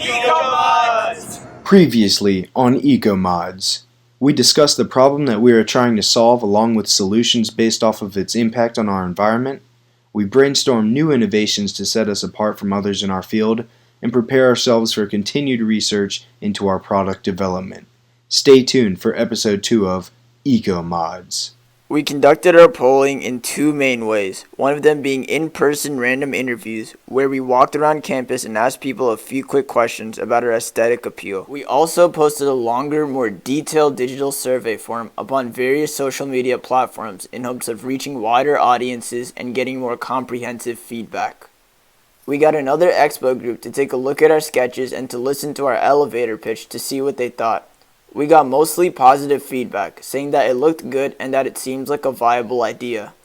Eco-Mods! Previously on Eco-Mods, we discussed the problem that we are trying to solve along with solutions based off of its impact on our environment. We brainstormed new innovations to set us apart from others in our field and prepare ourselves for continued research into our product development. Stay tuned for episode 2 of Eco-Mods. We conducted our polling in two main ways, one of them being in-person random interviews, where we walked around campus and asked people a few quick questions about our aesthetic appeal. We also posted a longer, more detailed digital survey form upon various social media platforms in hopes of reaching wider audiences and getting more comprehensive feedback. We got another Expo group to take a look at our sketches and to listen to our elevator pitch to see what they thought. We got mostly positive feedback, saying that it looked good and that it seems like a viable idea.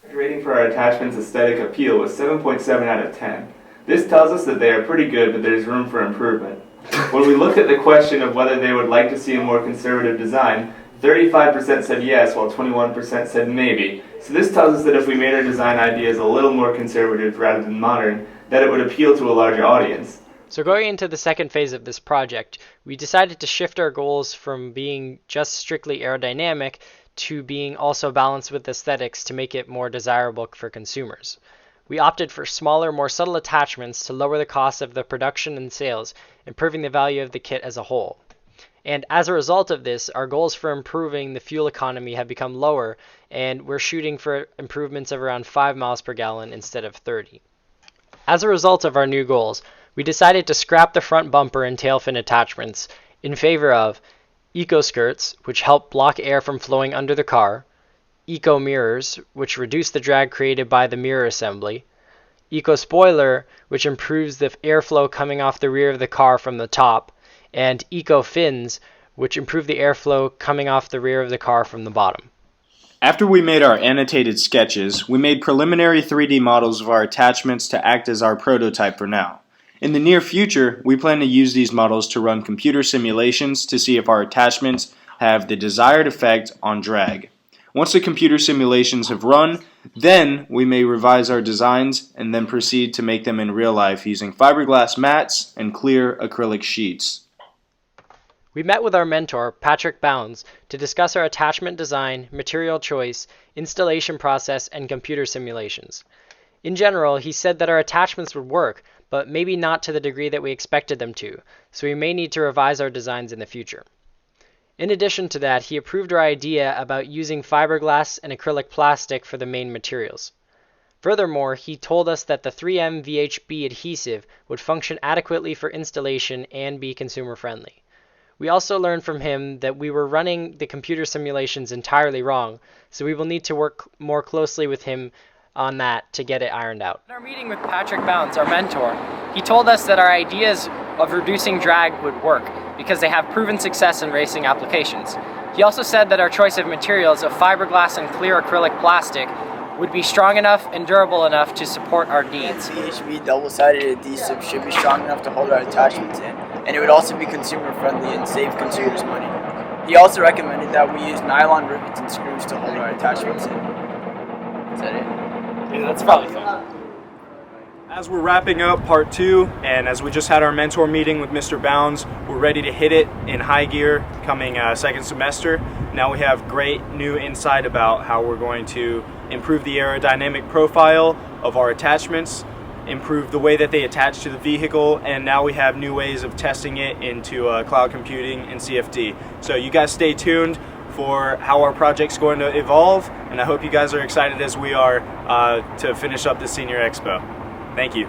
The rating for our attachment's aesthetic appeal was 7.7 out of 10. This tells us that they are pretty good, but there's room for improvement. When we looked at the question of whether they would like to see a more conservative design, 35% said yes, while 21% said maybe. So this tells us that if we made our design ideas a little more conservative rather than modern, that it would appeal to a larger audience. So going into the second phase of this project, we decided to shift our goals from being just strictly aerodynamic to being also balanced with aesthetics to make it more desirable for consumers. We opted for smaller, more subtle attachments to lower the cost of the production and sales, improving the value of the kit as a whole. And as a result of this, our goals for improving the fuel economy have become lower, and we're shooting for improvements of around 5 miles per gallon instead of 30. As a result of our new goals, we decided to scrap the front bumper and tail fin attachments in favor of eco skirts, which help block air from flowing under the car, eco mirrors, which reduce the drag created by the mirror assembly, eco spoiler, which improves the airflow coming off the rear of the car from the top, and eco fins, which improve the airflow coming off the rear of the car from the bottom. After we made our annotated sketches, we made preliminary 3D models of our attachments to act as our prototype for now. In the near future, we plan to use these models to run computer simulations to see if our attachments have the desired effect on drag. Once the computer simulations have run, then we may revise our designs and then proceed to make them in real life using fiberglass mats and clear acrylic sheets. We met with our mentor, Patrick Bounds, to discuss our attachment design, material choice, installation process, and computer simulations. In general, he said that our attachments would work, but maybe not to the degree that we expected them to, so we may need to revise our designs in the future. In addition to that, he approved our idea about using fiberglass and acrylic plastic for the main materials. Furthermore, he told us that the 3M VHB adhesive would function adequately for installation and be consumer friendly. We also learned from him that we were running the computer simulations entirely wrong, so we will need to work more closely with him on that to get it ironed out. In our meeting with Patrick Bounds, our mentor, he told us that our ideas of reducing drag would work because they have proven success in racing applications. He also said that our choice of materials of fiberglass and clear acrylic plastic would be strong enough and durable enough to support our needs. VHB double-sided adhesive should be strong enough to hold our attachments in, and it would also be consumer-friendly and save consumers money. He also recommended that we use nylon rivets and screws to hold our attachments in. Is that it? Yeah, that's probably fine. As we're wrapping up part 2, and as we just had our mentor meeting with Mr. Bounds, we're ready to hit it in high gear coming second semester. Now we have great new insight about how we're going to improve the aerodynamic profile of our attachments, improve the way that they attach to the vehicle, and now we have new ways of testing it into cloud computing and CFD. So you guys stay tuned for how our project's going to evolve, and I hope you guys are excited as we are to finish up the Senior Expo. Thank you.